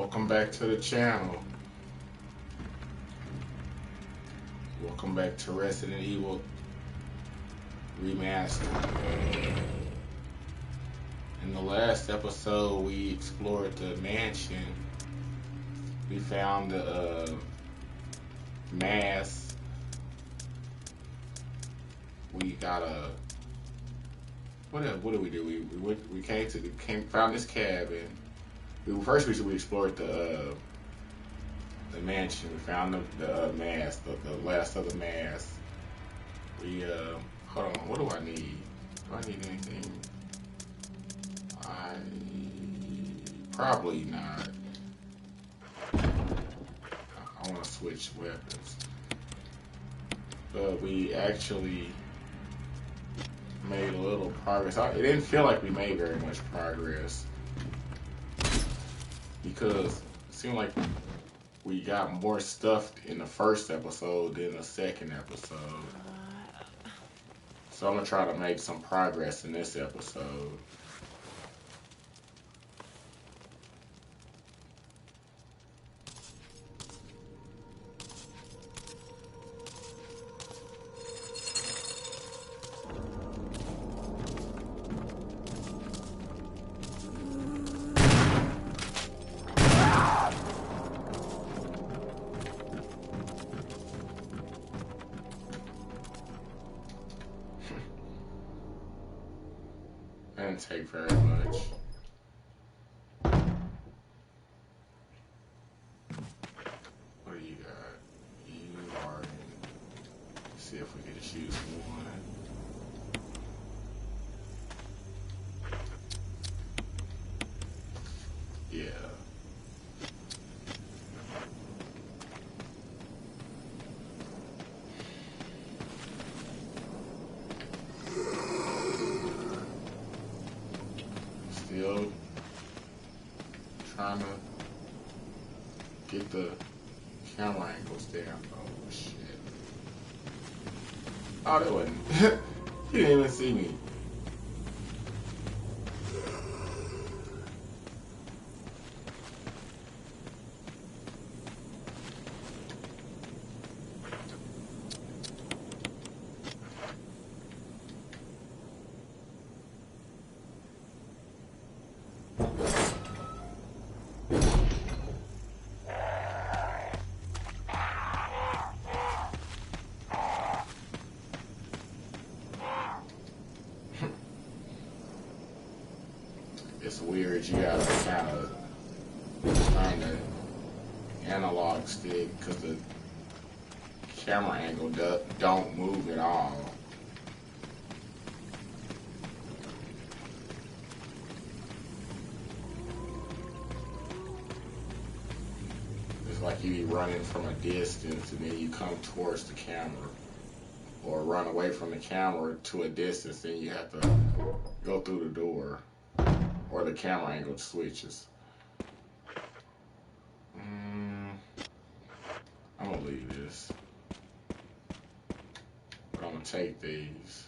Welcome back to the channel. Welcome back to Resident Evil Remastered. In the last episode, we explored the mansion. We found the mask. We got a what did we do? We found this cabin. First we explored the mansion. We found the mask, the last of the mask. We hold on. What do I need? Do I need anything? Probably not. I want to switch weapons. But we actually made a little progress. It didn't feel like we made very much progress because it seemed like we got more stuff in the first episode than the second episode. So I'm gonna try to make some progress in this episode. Didn't take very much. What do you got? You are in. See if we can just use one. Yeah. Still trying to get the camera angles down. Oh shit. Oh, that wasn't. He didn't even see me. It's weird, you gotta kind of find the analog stick because the camera angle don't move at all. It's like you be running from a distance and then you come towards the camera, or run away from the camera to a distance and you have to go through the door. Or the camera angle switches. I'm gonna leave this. But I'm gonna take these.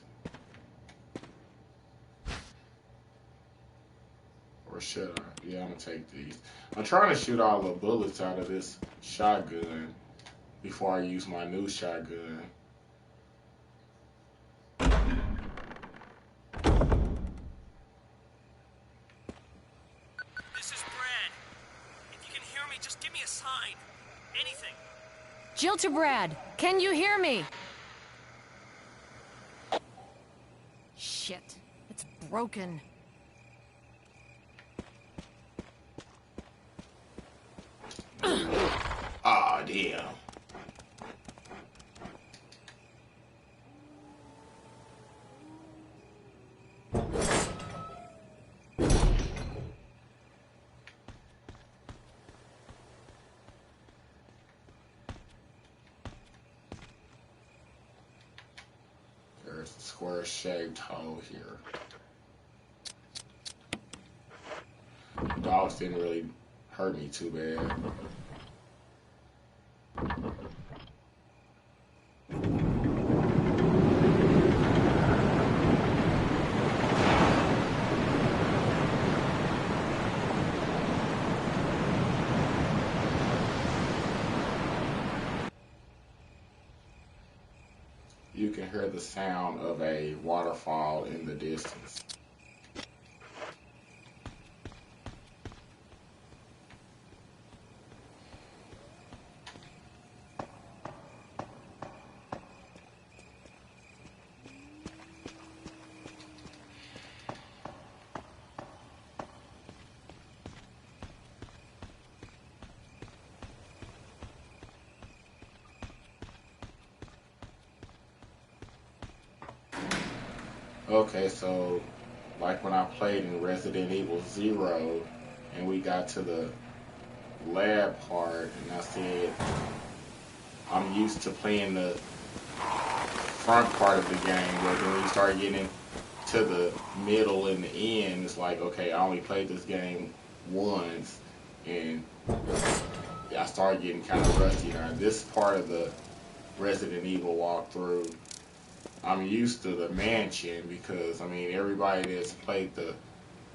Or should I? Yeah, I'm gonna take these. I'm trying to shoot all the bullets out of this shotgun before I use my new shotgun. Jill to Brad, can you hear me? Shit, it's broken. Aw, damn. There's a square-shaped hole here. The dogs didn't really hurt me too bad. you can hear the sound of a waterfall in the distance. Okay, so like when I played in Resident Evil Zero and we got to the lab part and I said I'm used to playing the front part of the game, but when you start getting to the middle and the end, it's like, okay, I only played this game once and I started getting kind of rusty. Now this part of the Resident Evil walkthrough, I'm used to the mansion because, I mean, everybody that's played the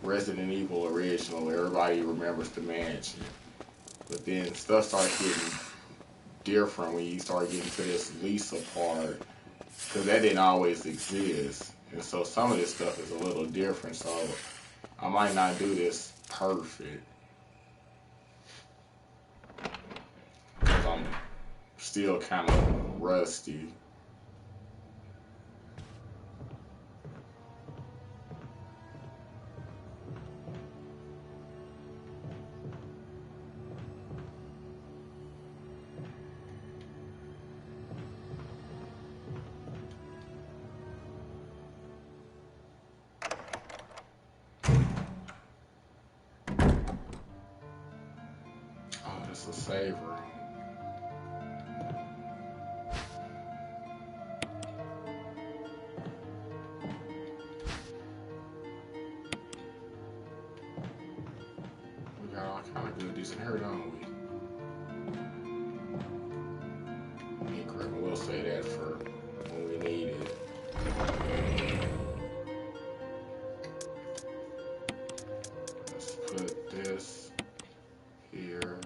Resident Evil original, everybody remembers the mansion. But then stuff starts getting different when you start getting to this Lisa part, because that didn't always exist. And so some of this stuff is a little different, so I might not do this perfect, because I'm still kind of rusty. Oh, this is a save room. We got all kind of goodies in here, don't we? Incorrect. We'll say that for when we need it. Let's put this here.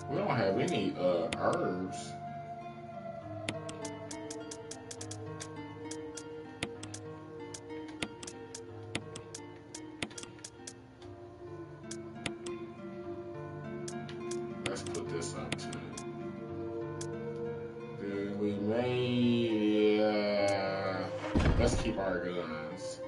We don't have any herbs. Let's put this up too. Then we may let's keep our guns.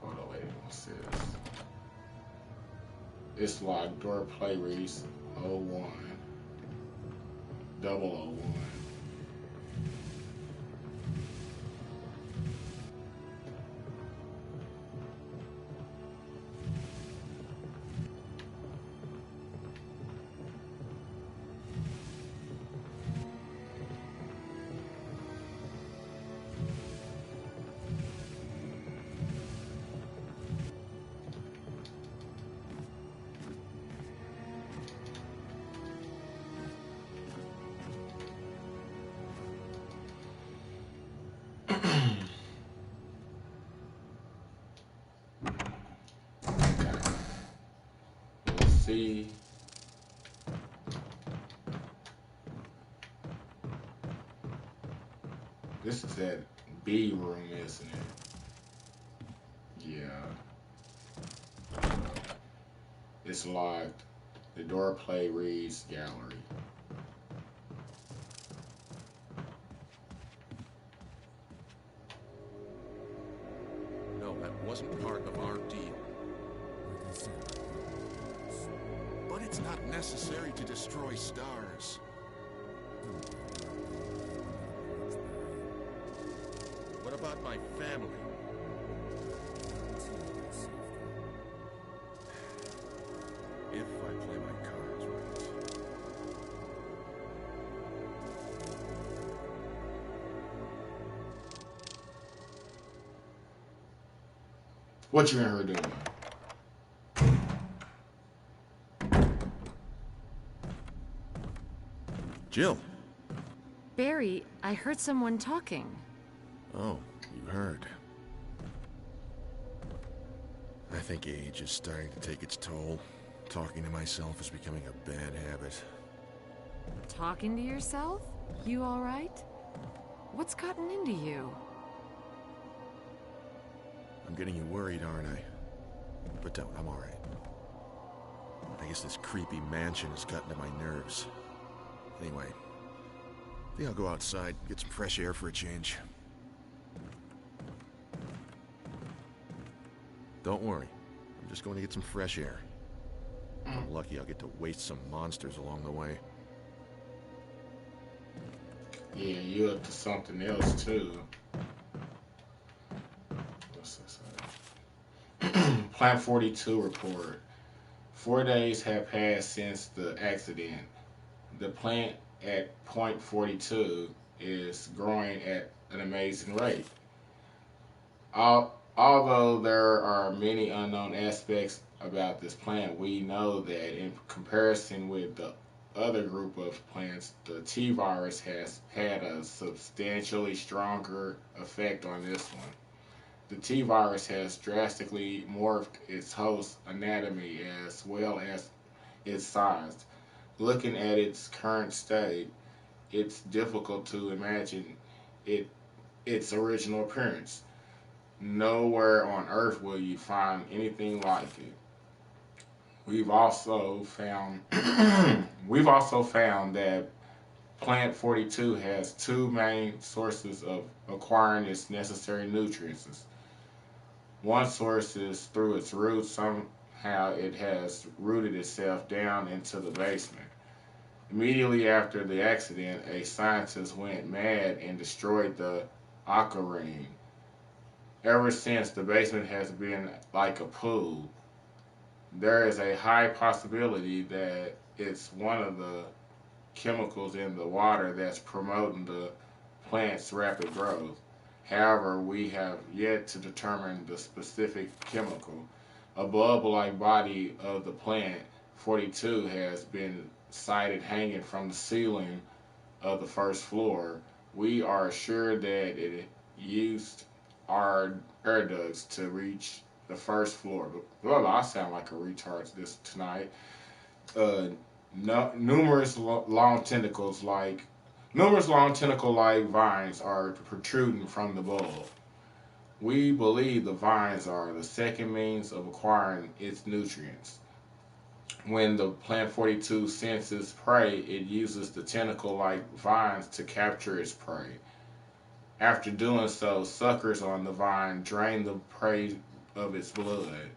Hold on, wait, what's this? It's locked. Door play reads 01. 001. Let's see. This is that B room, isn't it? Yeah. It's locked. The door play reads gallery. No, that wasn't part of our deal. But it's not necessary to destroy stars. What about my family? If I play my cards right. What you in here doing? Jill. Barry, I heard someone talking. Oh, you heard. I think age is starting to take its toll. Talking to myself is becoming a bad habit. Talking to yourself? You alright? What's gotten into you? I'm getting you worried, aren't I? But don't, I'm alright. I guess this creepy mansion has gotten to my nerves. Anyway, I think I'll go outside, get some fresh air for a change. Don't worry, I'm just going to get some fresh air. If I'm lucky, I'll get to waste some monsters along the way. Yeah, you're up to something else too. What's this? Plant 42 report. 4 days have passed since the accident. The plant at point 42 is growing at an amazing rate. Although there are many unknown aspects about this plant, we know that in comparison with the other group of plants, the T virus has had a substantially stronger effect on this one. The T virus has drastically morphed its host anatomy as well as its size. Looking at its current state, it's difficult to imagine its original appearance. Nowhere on Earth will you find anything like it. We've also found that Plant 42 has two main sources of acquiring its necessary nutrients. One source is through its roots. Somehow it has rooted itself down into the basement. Immediately after the accident, a scientist went mad and destroyed the Aqua Ring. Ever since, the basement has been like a pool. There is a high possibility that it's one of the chemicals in the water that's promoting the plant's rapid growth. However, we have yet to determine the specific chemical. A bulb-like body of the plant 42 has been sighted hanging from the ceiling of the first floor. We are sure that it used our air ducts to reach the first floor. Well, I sound like a retard this tonight. Uh, no, numerous long tentacle-like vines are protruding from the bulb. We believe the vines are the second means of acquiring its nutrients. When the plant 42 senses prey, it uses the tentacle-like vines to capture its prey. After doing so, suckers on the vine drain the prey of its blood.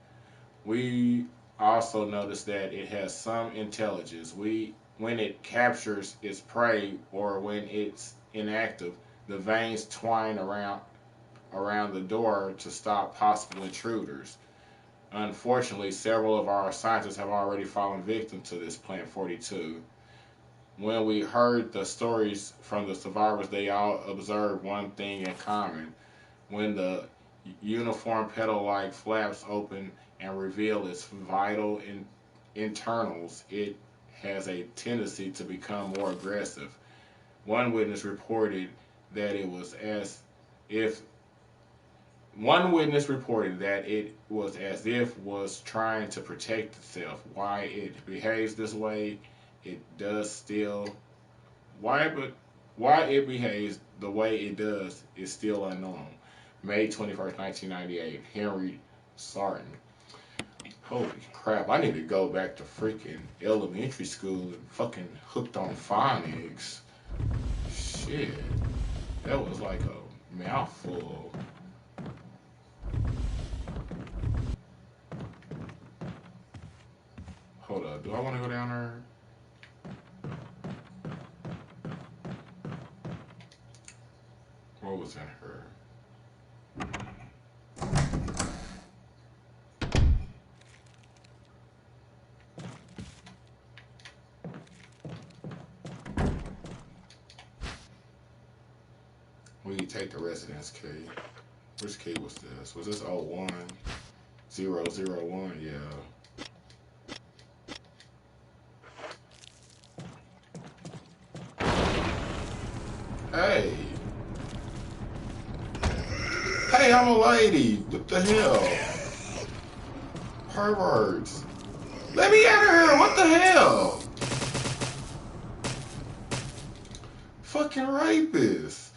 We also notice that it has some intelligence. When it captures its prey or when it's inactive, the veins twine around the door to stop possible intruders. Unfortunately, several of our scientists have already fallen victim to this Plant 42. When we heard the stories from the survivors, they all observed one thing in common. When the uniform petal-like flaps open and reveal its vital internals, it has a tendency to become more aggressive. One witness reported that it was as if was trying to protect itself. Why it behaves this way, it does still why it behaves the way it does is still unknown. May 21st, 1998, Henry Sarton. Holy crap, I need to go back to freaking elementary school and fucking hooked on phonics. Shit. That was like a mouthful. Hold up, do I want to go down there? What was in her? We take the residence key. Which key was this? Was this 01001? Yeah. Hey. Hey, I'm a lady. What the hell? Perverts. Let me out of here. What the hell? Fucking rapists.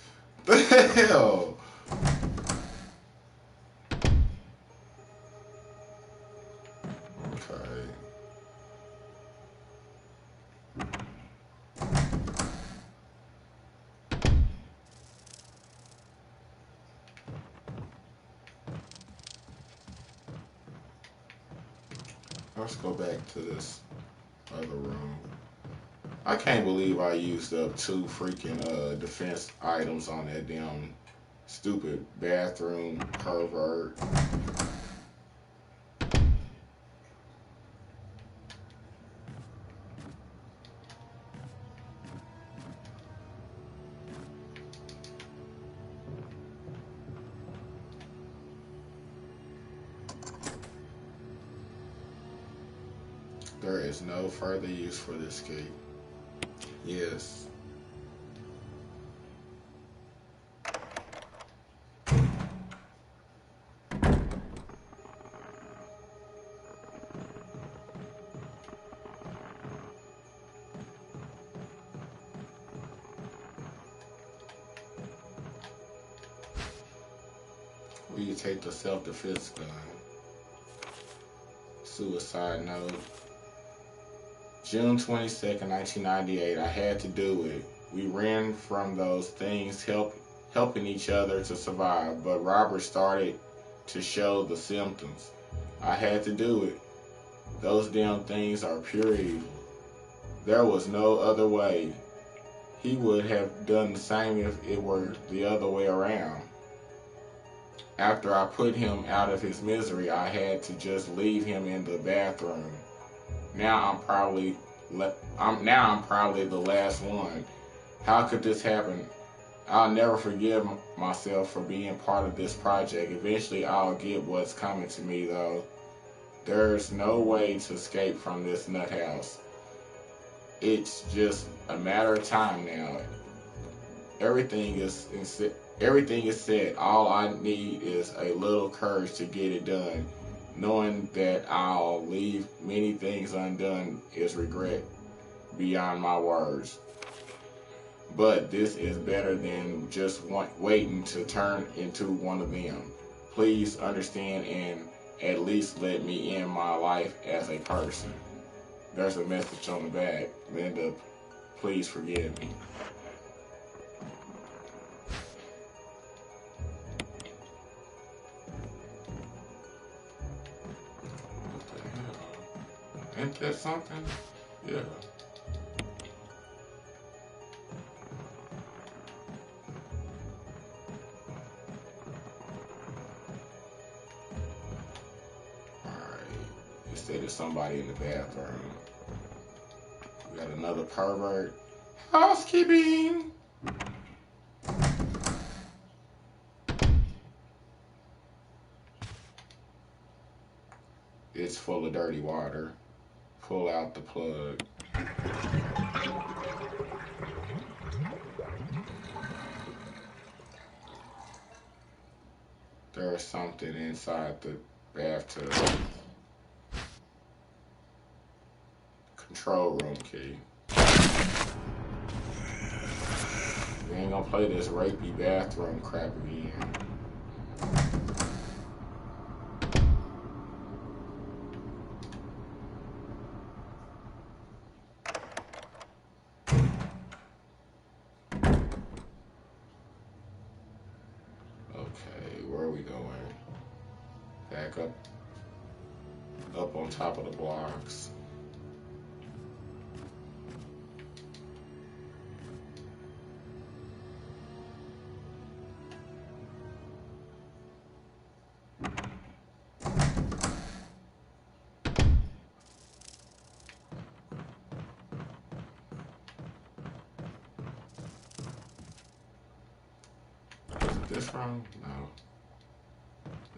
The hell? Okay. Let's go back to this other room. I can't believe I used up 2 freaking defense items on that damn stupid bathroom pervert. There is no further use for this key. Yes. Will you take the self-defense gun? Suicide note. June 22nd, 1998. I had to do it. We ran from those things, helping each other to survive, but Robert started to show the symptoms. I had to do it. Those damn things are pure evil. There was no other way. He would have done the same if it were the other way around. After I put him out of his misery, I had to just leave him in the bathroom. Now I'm probably the last one. How could this happen? I'll never forgive myself for being part of this project. Eventually I'll get what's coming to me though. There's no way to escape from this nut house. It's just a matter of time now. Everything is set. All I need is a little courage to get it done. Knowing that I'll leave many things undone is regret beyond my words. But this is better than just waiting to turn into one of them. Please understand and at least let me end my life as a person. There's a message on the back. Linda, please forgive me. Ain't that something? Yeah. Alright. You say there's somebody in the bathroom. We got another pervert. Housekeeping! It's full of dirty water. Pull out the plug. There's something inside the bathtub. Control room key. We ain't gonna play this rapey bathroom crap again. Okay, where are we going? Back up on top of the blocks. Is it this room? No.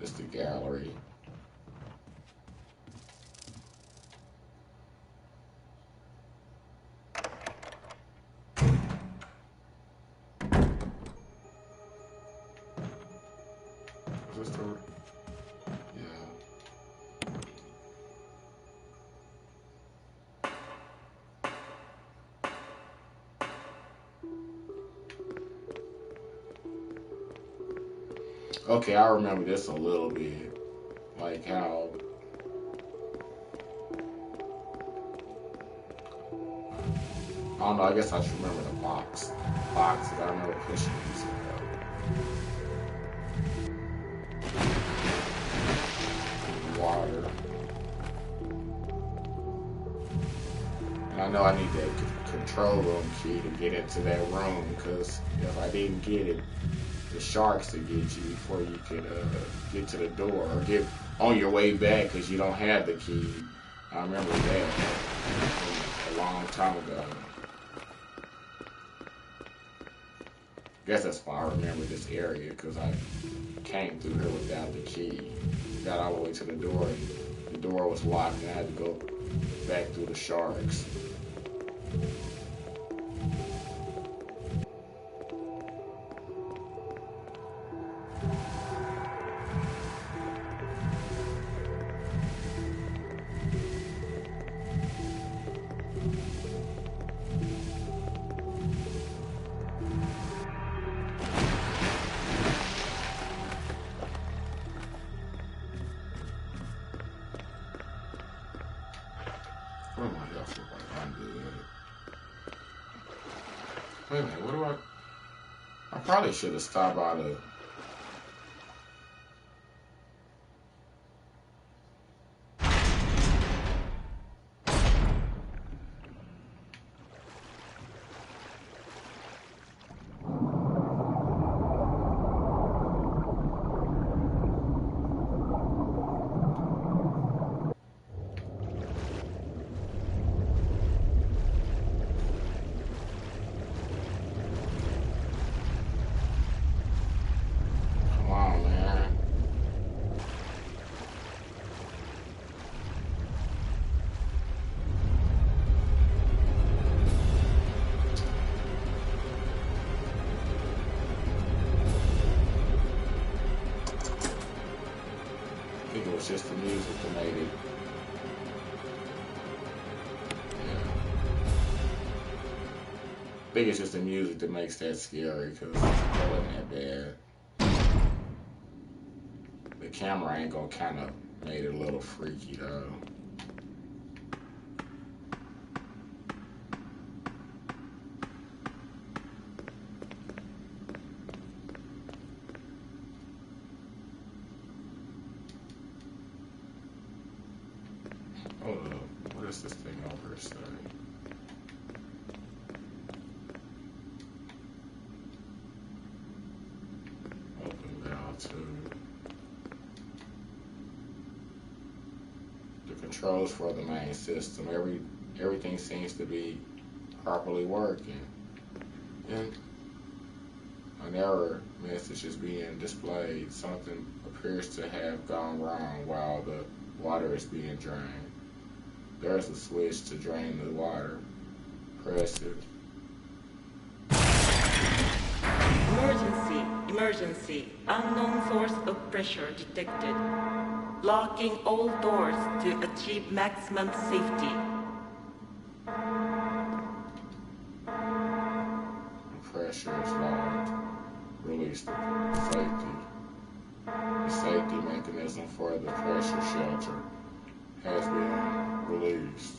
It's the gallery. Okay, I remember this a little bit. Like how I don't know, I guess I should remember the box. Boxes, I remember pushing these water. And I know I need that control room key to get into that room, because if I didn't get it, the sharks would get you before you could get to the door or get on your way back because you don't have the key. I remember that from a long time ago. I guess that's why I remember this area, because I came through here without the key. Got all the way to the door, and the door was locked, and I had to go back through the sharks. What am I here for? Like, I'm good. Wait a minute, what do I probably should have stopped by the... Come on, man. I think it was just the music that made it. Yeah. I think it's just the music that makes that scary, because it wasn't that bad. The camera angle kind of made it a little freaky, though. Hold up. What is this thing over here saying? Open valve tube. The controls for the main system. Everything seems to be properly working. And an error message is being displayed. Something appears to have gone wrong while the water is being drained. There's a switch to drain the water. Press it. Emergency, emergency. Unknown source of pressure detected. Locking all doors to achieve maximum safety. The pressure is locked. Release the safety. The safety mechanism for the pressure shelter has been released.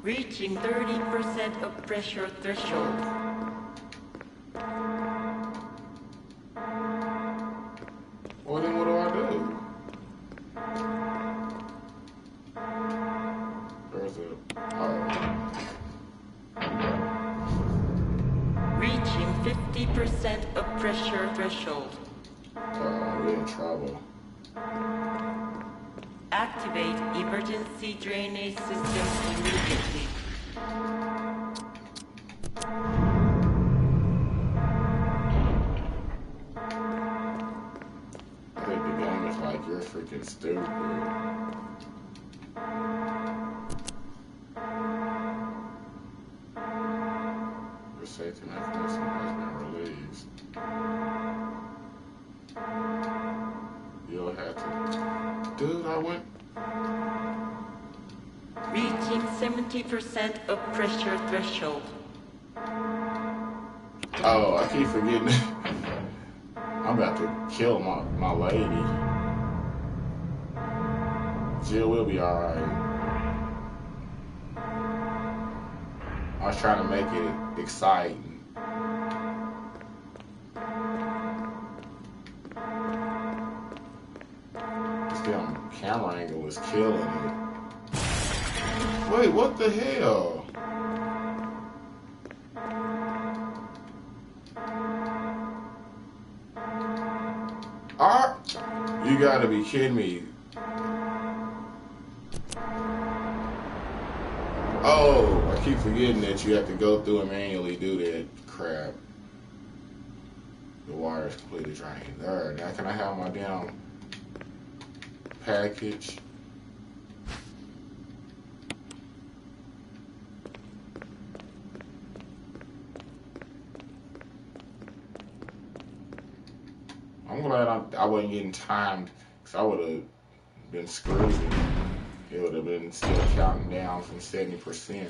Reaching 30% of pressure threshold. Well, then what do I do? There's a... Reaching 50% of pressure threshold. we're in trouble. Activate emergency drainage system immediately. I think the game is like, you're freaking stupid. Your safety mechanism has been released. You'll have to... Dude, I went... Reaching 70% of pressure threshold. Oh, I keep forgetting. I'm about to kill my lady. Jill will be alright. I was trying to make it exciting. This damn camera angle was killing it. Wait, what the hell? You gotta be kidding me. Oh, I keep forgetting that you have to go through and manually do that crap. The water is completely drained. There, now can I have my damn package? I'm glad I wasn't getting timed, because I would have been screwed. It would have been still counting down from 70%.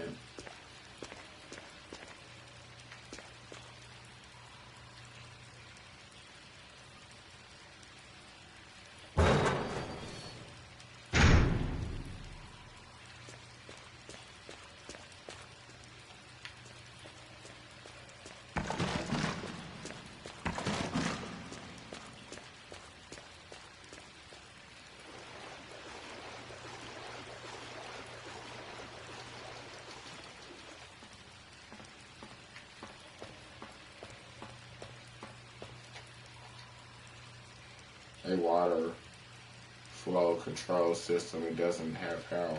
A water flow control system, it doesn't have power.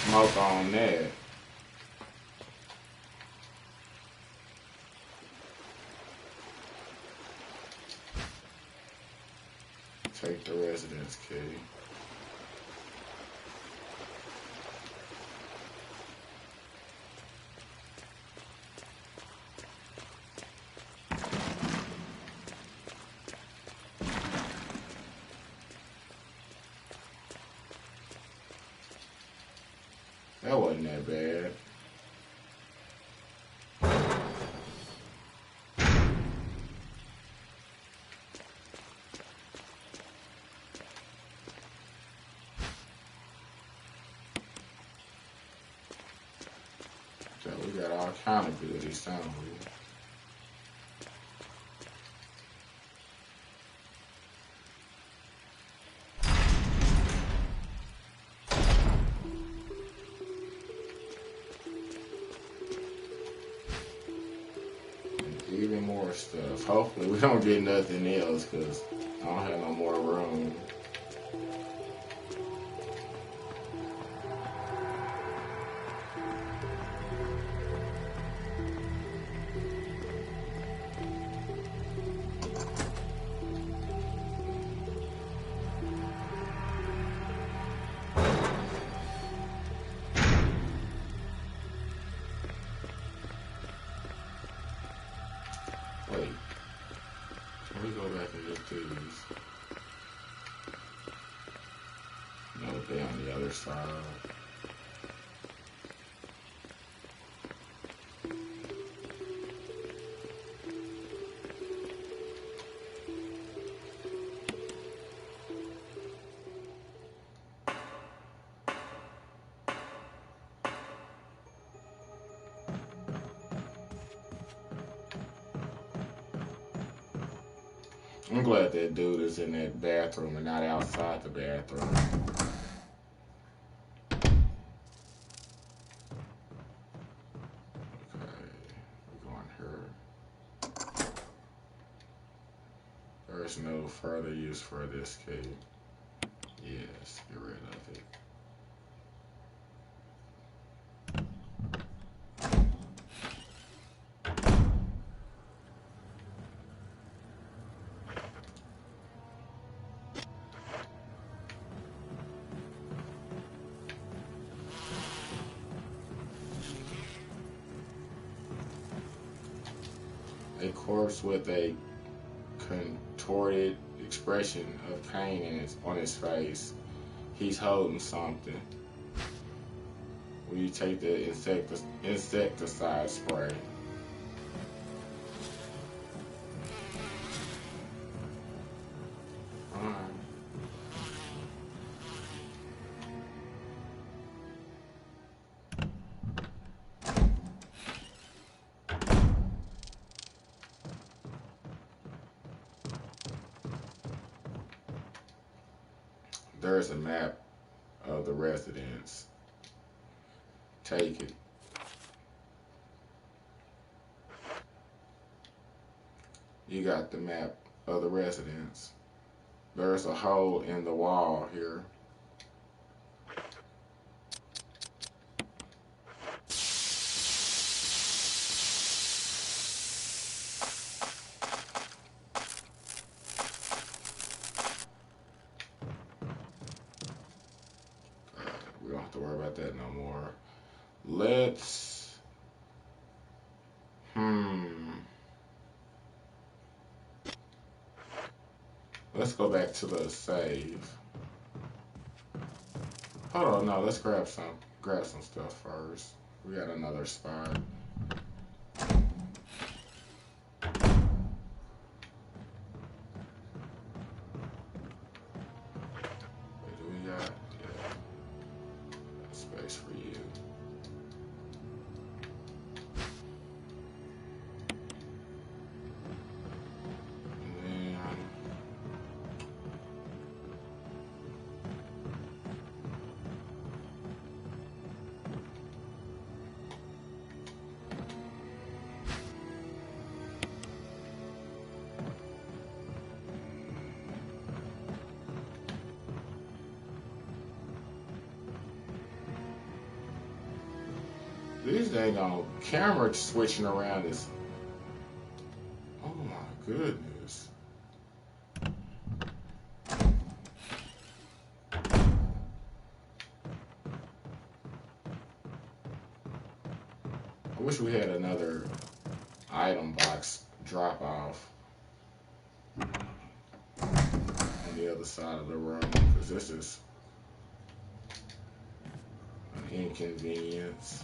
Smoke on that. Take the residence key. That wasn't that bad. So we got all kind of goodies, don't we? Even more stuff. Hopefully we don't get nothing else, because I don't have no more room. Wait. Let me go back and look through these. No, they on the other side. I'm glad that dude is in that bathroom and not outside the bathroom. Okay, we're going here. There is no further use for this key. Yes, get rid of it. A corpse with a contorted expression of pain on his face. He's holding something. Will you take the insecticide spray? Alright. There's a map of the residence. Take it. You got the map of the residence. There's a hole in the wall here. We don't have to worry about that no more. Let's let's go back to the save. Hold on, no, let's grab some stuff first. We got another spot. What do we got? Yeah. Space for you. This dang on camera switching around is. Oh my goodness. I wish we had another item box drop off on the other side of the room, because this is an inconvenience.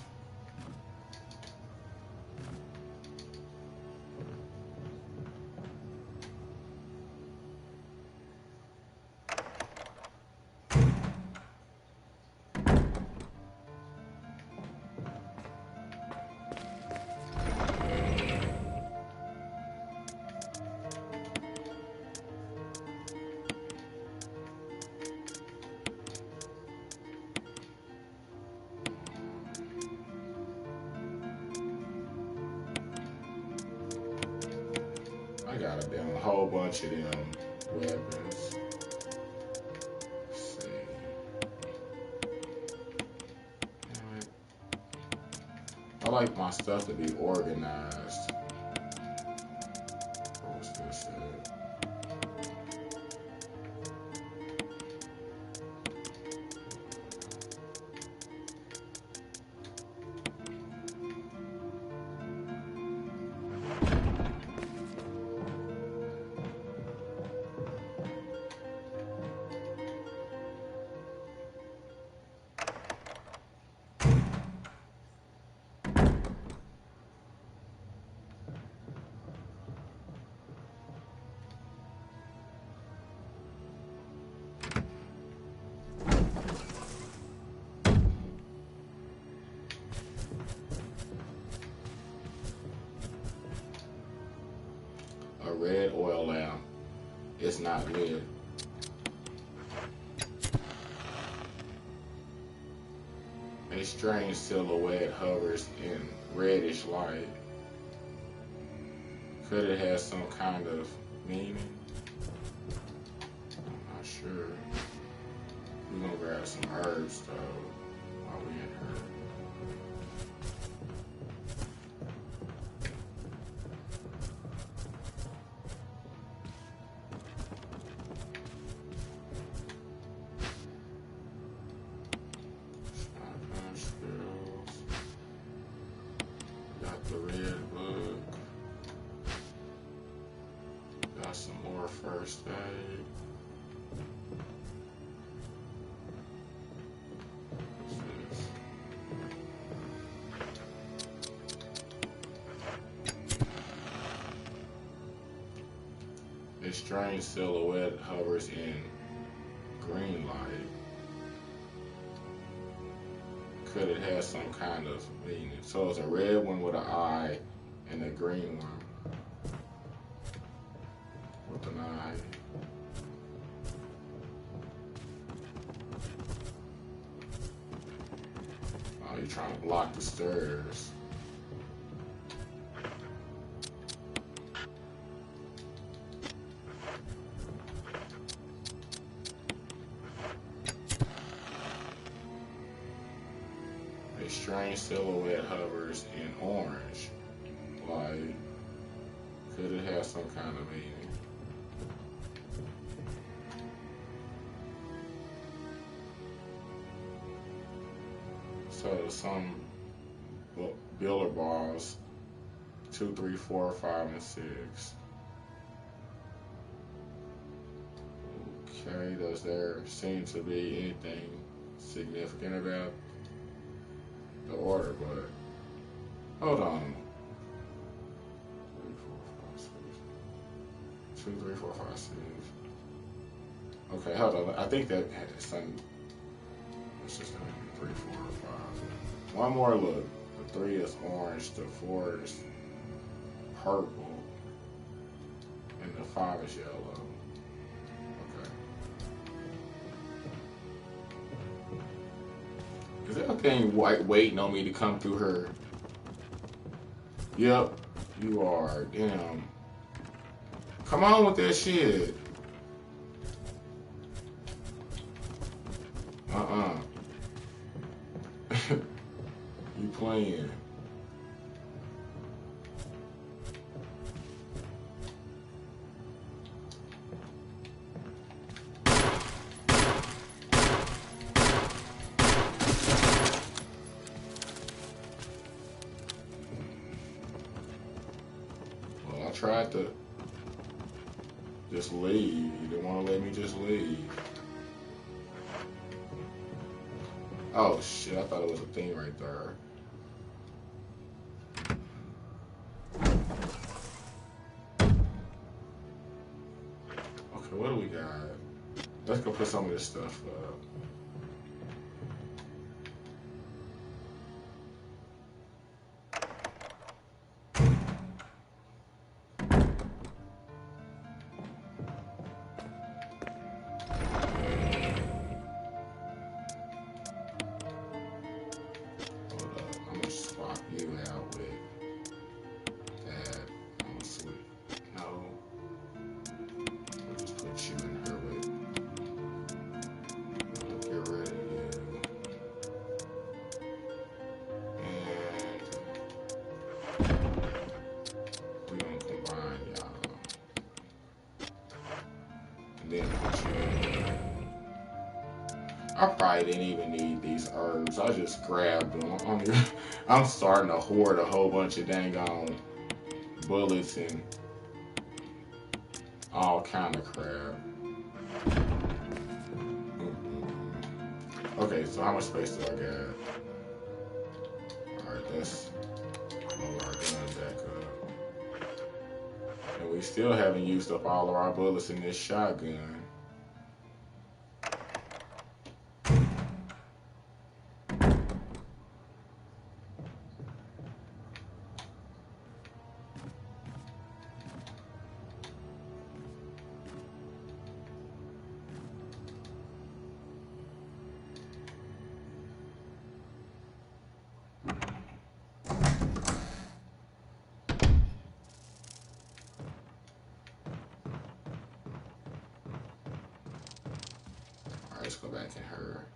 I got a whole bunch of them weapons. Let's see. I like my stuff to be organized. What was this at? A red oil lamp. It's not lit. A strange silhouette hovers in reddish light. Could it have some kind of meaning? I'm not sure. We're gonna grab some herbs though while we in here. Got the red book. first aid. A strange silhouette hovers in green light. Could it have some kind of meaning? So it's a red one with an eye and a green one with an eye. Oh, you're trying to block the stairs. A strange silhouette hovers in orange light. Could it have some kind of meaning? So some billiard balls, 2, 3, 4, 5, and 6. Okay, does there seem to be anything significant about the order? But hold on. 3, 4, 5, 6. 2, 3, 4, 5, 6. Okay, hold on. I think that had some. It's just 3, 4, 5. One more look. The 3 is orange. The 4 is purple, and the 5 is yellow. Okay. Is that thing white waiting on me to come through her? Yep, you are. Damn. Come on with that shit. You playing. Well, I tried to just leave. You didn't want to let me just leave. Oh shit, I thought it was a thing right there. Okay, what do we got? Let's go put some of this stuff up. I probably didn't even need these herbs. I just grabbed them. I'm starting to hoard a whole bunch of dang on bullets and all kind of crap. Okay, so how much space do I got? Alright, let's load our gun back up. And we still haven't used up all of our bullets in this shotgun. Let's go back in her.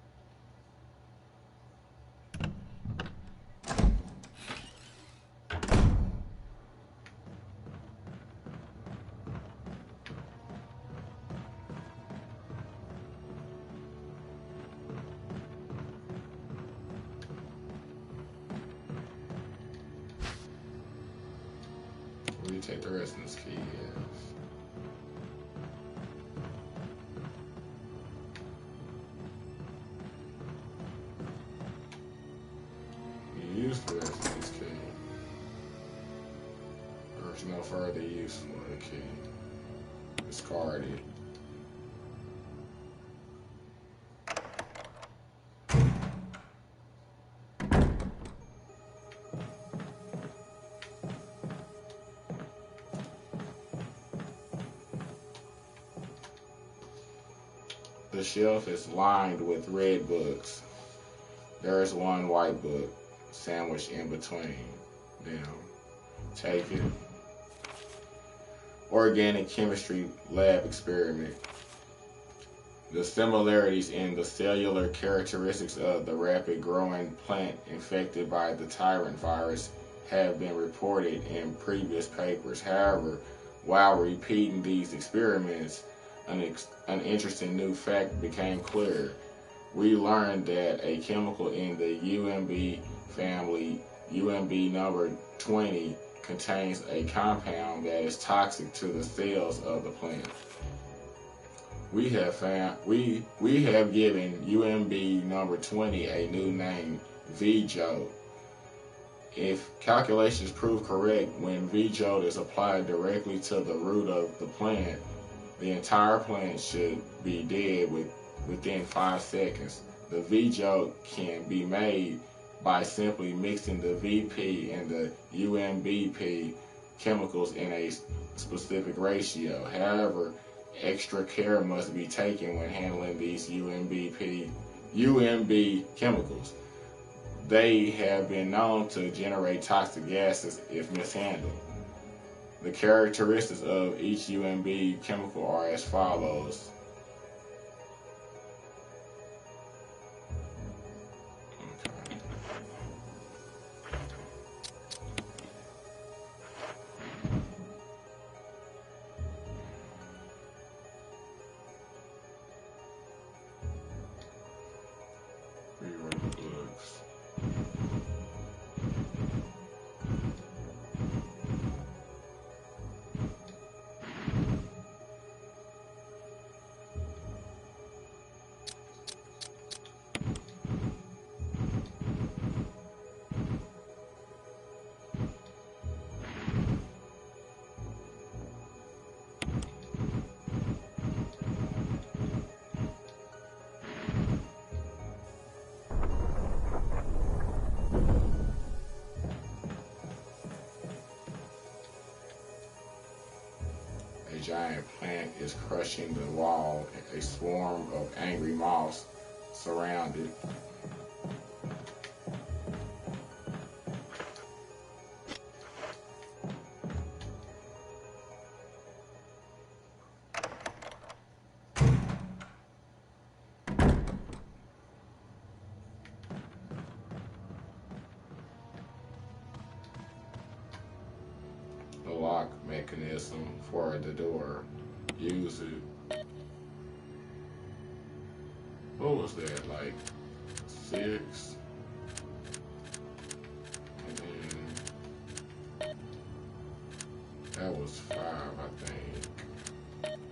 Where do you take the rest of this key? Yes. Where's the rest of this key? There's no further use for the key. Discard it. The shelf is lined with red books. There is one white book sandwiched in between them. Take it. Organic chemistry lab experiment. The similarities in the cellular characteristics of the rapid growing plant infected by the tyrant virus have been reported in previous papers. However, while repeating these experiments, an interesting new fact became clear. We learned that a chemical in the UMB family, UMB number 20, contains a compound that is toxic to the cells of the plant. We have given UMB number 20 a new name, VJO. If calculations prove correct, when VJO is applied directly to the root of the plant, the entire plant should be dead within 5 seconds. The VJO can be made by simply mixing the VP and the UMBP chemicals in a specific ratio. However, extra care must be taken when handling these UMB chemicals. They have been known to generate toxic gases if mishandled. The characteristics of each UMB chemical are as follows. A giant plant is crushing the wall. A swarm of angry moths surround it. The lock mechanism for the door. Use it. What was that, like 6? And then that was 5, I think.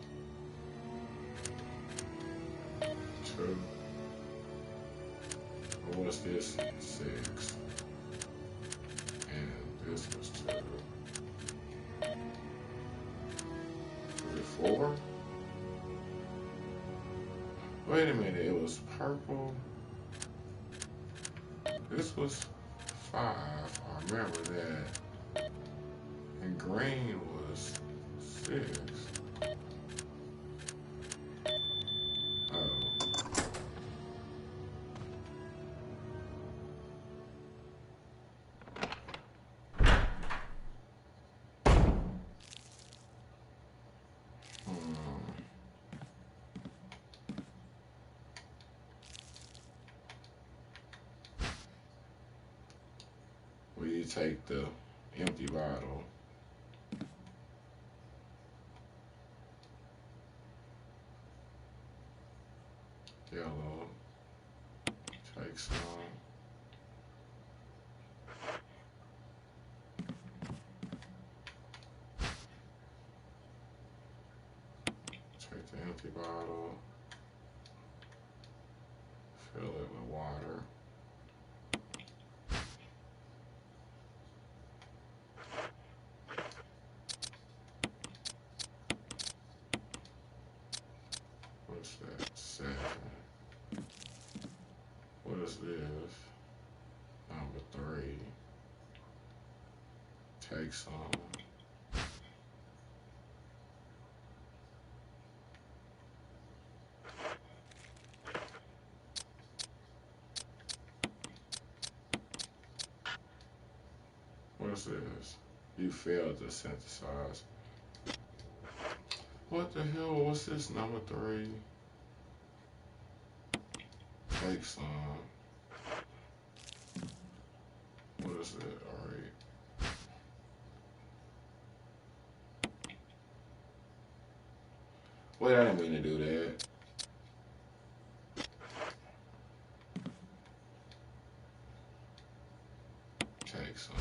2. What was this? 6. And this was 2. 4? Wait a minute, it was purple. This was 5, I remember that. And green was 6. Oh. You take the empty bottle, yellow, take some, take the empty bottle, fill it with water. is this? Number 3. Take some. What is this? You failed to synthesize. What the hell? What's this? Number 3. Take some. What is it? Alright. Wait, I didn't mean to do that. Take some.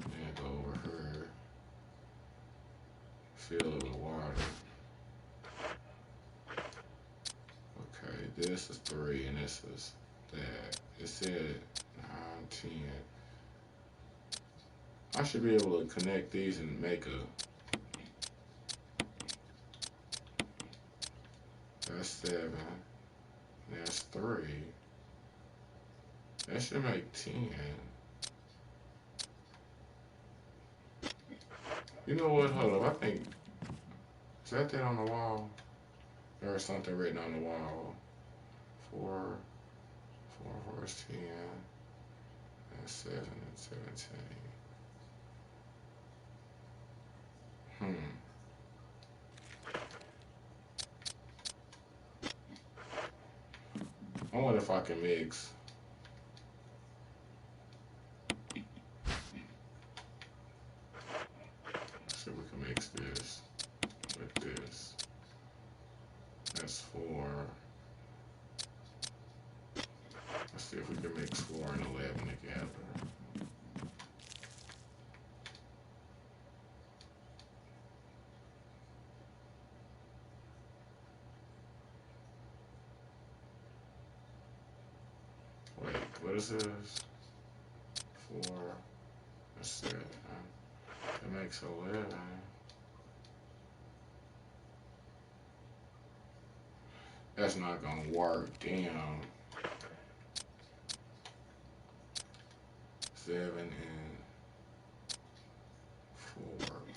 And go over here. Fill it with water. Okay, this is 3 and this is that. It said 9, 10. I should be able to connect these and make a. That's 7. That's 3. That should make 10. You know what? Hold up. I think. Is that on the wall? There is something written on the wall. 4 is 10. And 7 and 17. I wonder if I can mix. Let's see if we can mix this with this. That's 4. Let's see if we can mix 4 and 11 together. Wait, what is this? 4, that's 7. That makes 11. That's not gonna work, damn. 7 and 4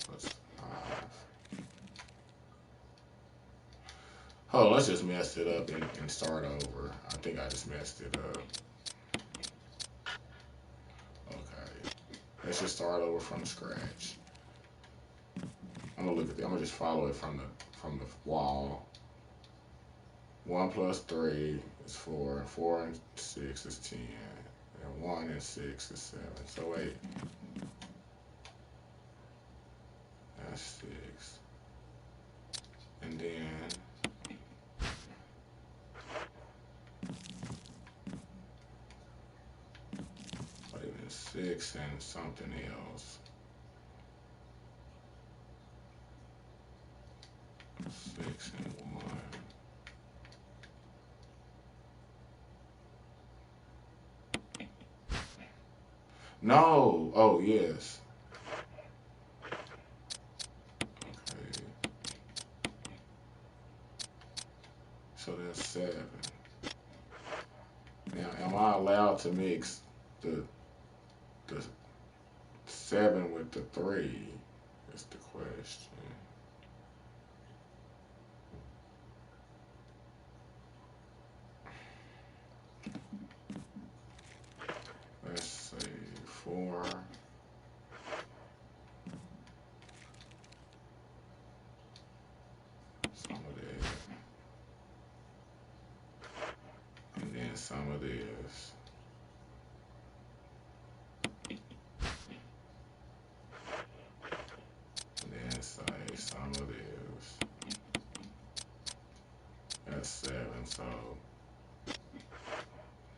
plus 5. Oh, let's just mess it up and start over. I think I just messed it up. Okay. Let's just start over from scratch. I'm gonna look at I'm gonna just follow it from the wall. 1 plus 3 is 4, and 4 and 6 is 10, and 1 and 6 is 7. So wait, that's 6, and then wait a minute, 6 and something else. 6 and 1. No. Oh, yes. Okay. So that's 7. Now, am I allowed to mix the 7 with the 3? That's the question. Let's say 4. Some of that. And then some of this. And then say some of this. That's 7. So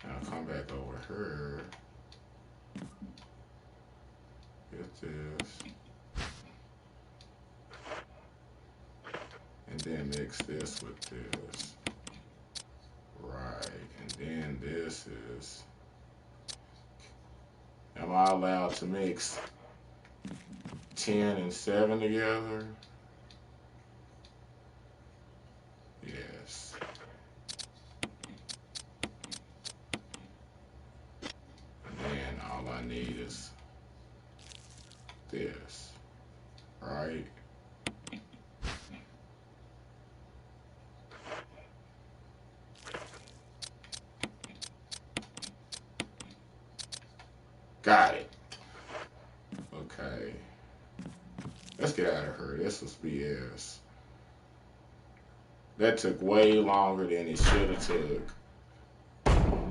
now come back over here. Get this. And then mix this with this. Right. And then this is. Am I allowed to mix 10 and 7 together? Yeah. Yes. And then all I need is this, right? Got it. Okay. Let's get out of here. This was BS. That took way longer than it should have took. Okay.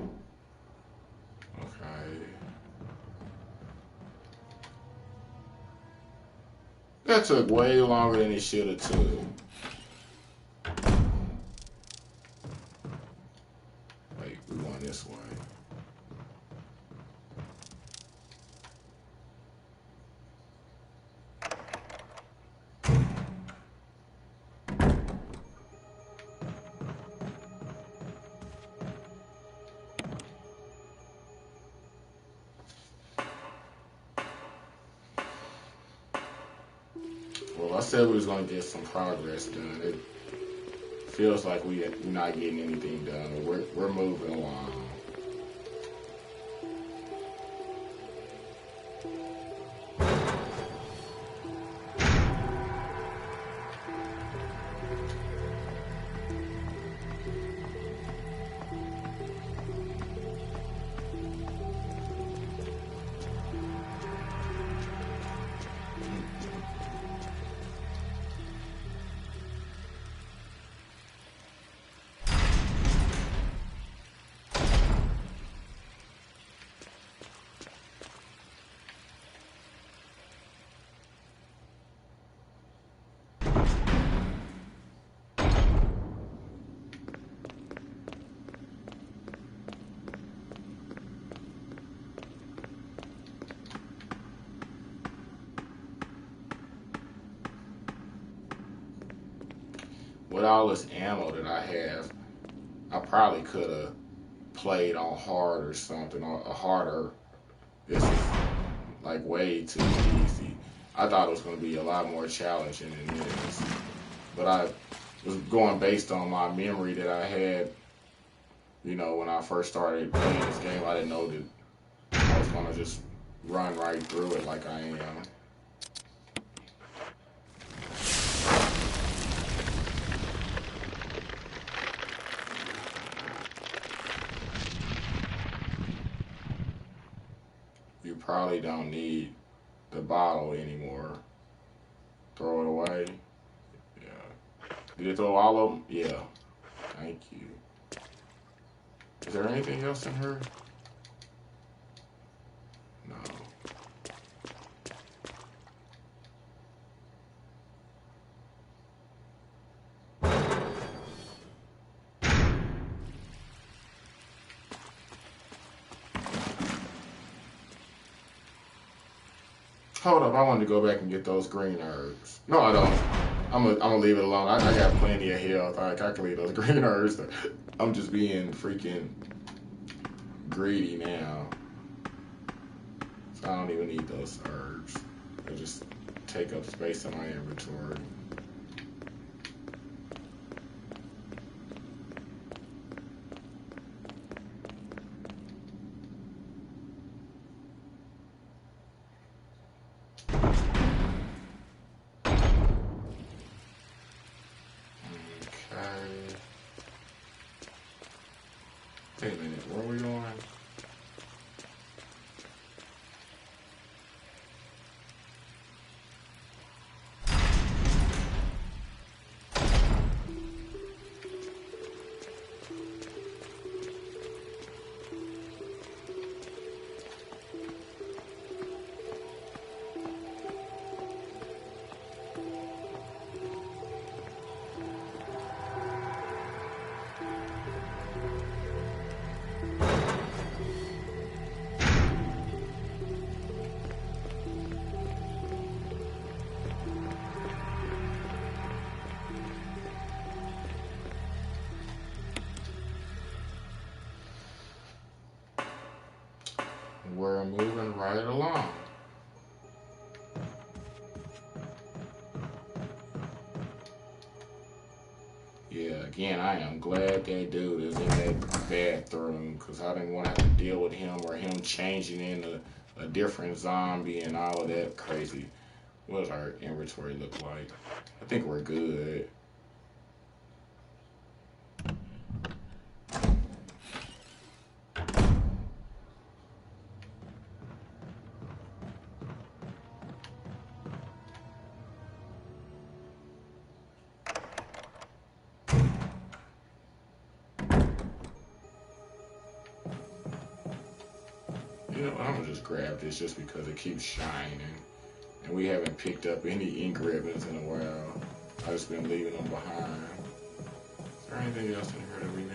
That took way longer than it should have took. Wait, we going this way. Well, I said we was gonna get some progress done. It feels like we're not getting anything done. We're moving along. With all this ammo that I have, I probably could have played on hard or something, or harder. This is like way too easy. I thought it was going to be a lot more challenging than this. But I was going based on my memory that I had, you know, when I first started playing this game. I didn't know that I was going to just run right through it like I am. You probably don't need the bottle anymore. Throw it away. Yeah. Did it throw all of them? Yeah. Thank you. Is there anything else in her? No. Hold up, I wanted to go back and get those green herbs. No, I don't. I'm gonna leave it alone. I got plenty of health. I can leave those green herbs. I'm just being freaking greedy now. So I don't even need those herbs. They just take up space in my inventory. Wait a minute, where are we going? We're moving right along. Yeah, again, I am glad that dude is in that bathroom because I didn't want to have to deal with him or him changing into a different zombie and all of that crazy. What does our inventory look like? I think we're good. You know, I'm gonna just grab this just because it keeps shining. And we haven't picked up any ink ribbons in a while. I've just been leaving them behind. Is there anything else in here that we need?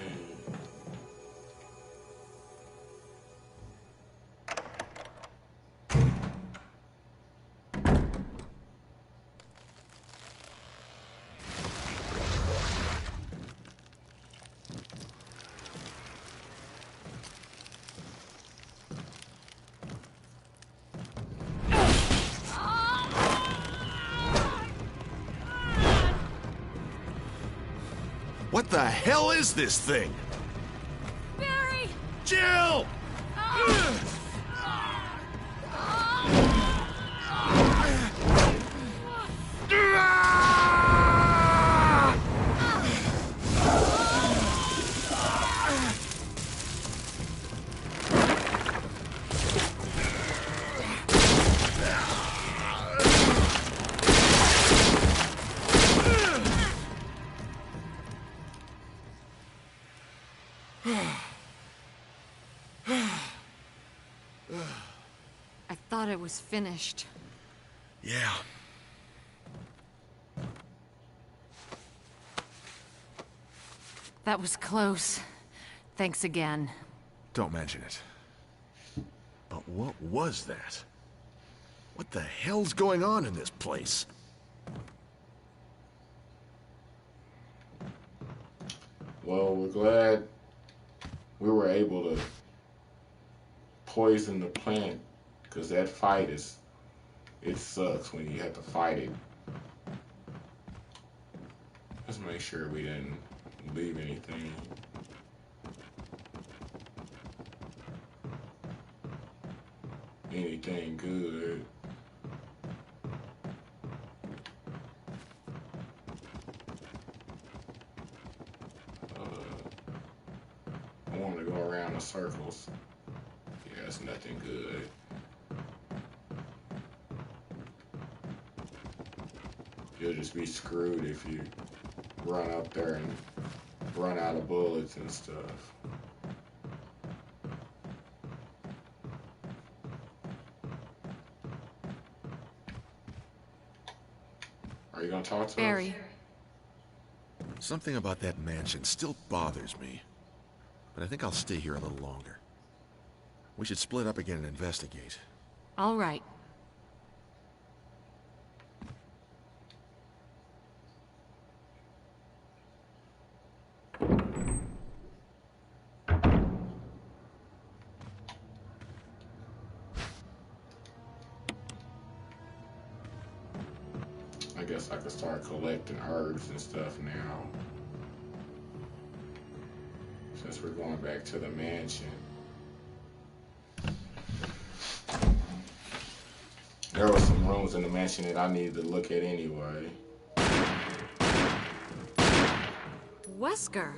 What the hell is this thing? Barry! Jill! I thought it was finished. Yeah. That was close. Thanks again. Don't mention it. But what was that? What the hell's going on in this place? Well, we're glad we were able to poison the plant because that fight it sucks when you have to fight it. Let's make sure we didn't leave anything. Anything good. I want to go around in circles. Yeah, it's nothing good. You'll just be screwed if you run up there and run out of bullets and stuff. Are you gonna talk to Barry. us? Something about that mansion still bothers me. But I think I'll stay here a little longer. We should split up again and investigate. All right. I guess I could start collecting herbs and stuff now. Since we're going back to the mansion. There were some rooms in the mansion that I needed to look at anyway. Wesker.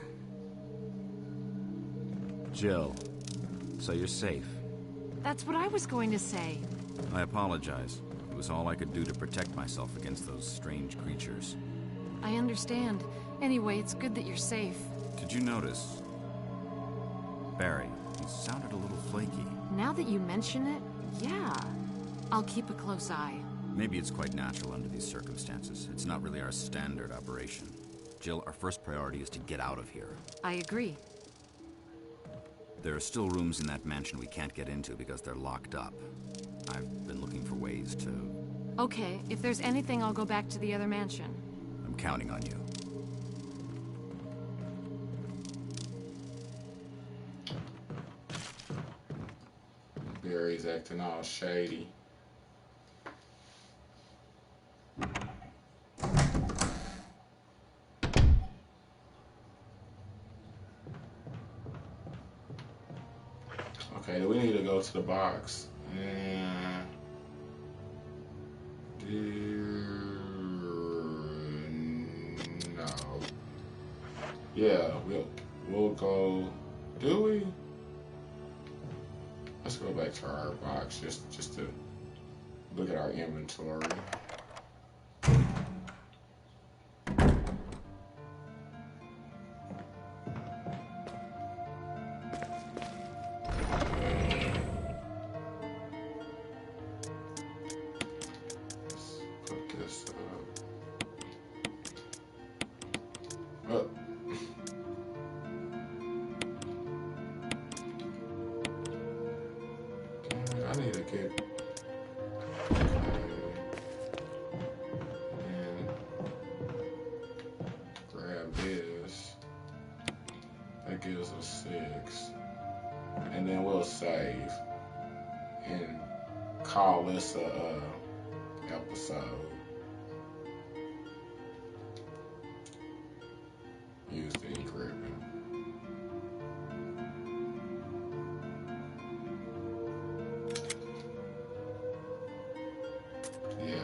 Jill, so you're safe. That's what I was going to say. I apologize. It was all I could do to protect myself against those strange creatures. I understand. Anyway, it's good that you're safe. Did you notice? Barry, he sounded a little flaky. Now that you mention it, yeah. I'll keep a close eye. Maybe it's quite natural under these circumstances. It's not really our standard operation. Jill, our first priority is to get out of here. I agree. There are still rooms in that mansion we can't get into because they're locked up. I've been looking for ways to... Okay, if there's anything, I'll go back to the other mansion. I'm counting on you. Barry's acting all shady. Okay, do we need to go to the box? And no. Yeah, we'll go. Do we? Let's go back to our box just to look at our inventory. I need to get and grab this. That gives us 6. And then we'll save and call this a episode. Use the encryption. Yeah.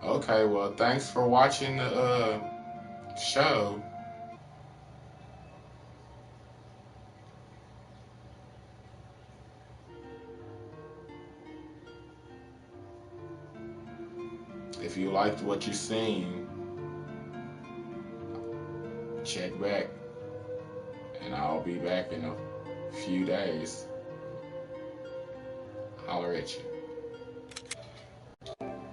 Okay, well, thanks for watching the show. If you liked what you seen, check back, and I'll be back in a few days. Holler at you.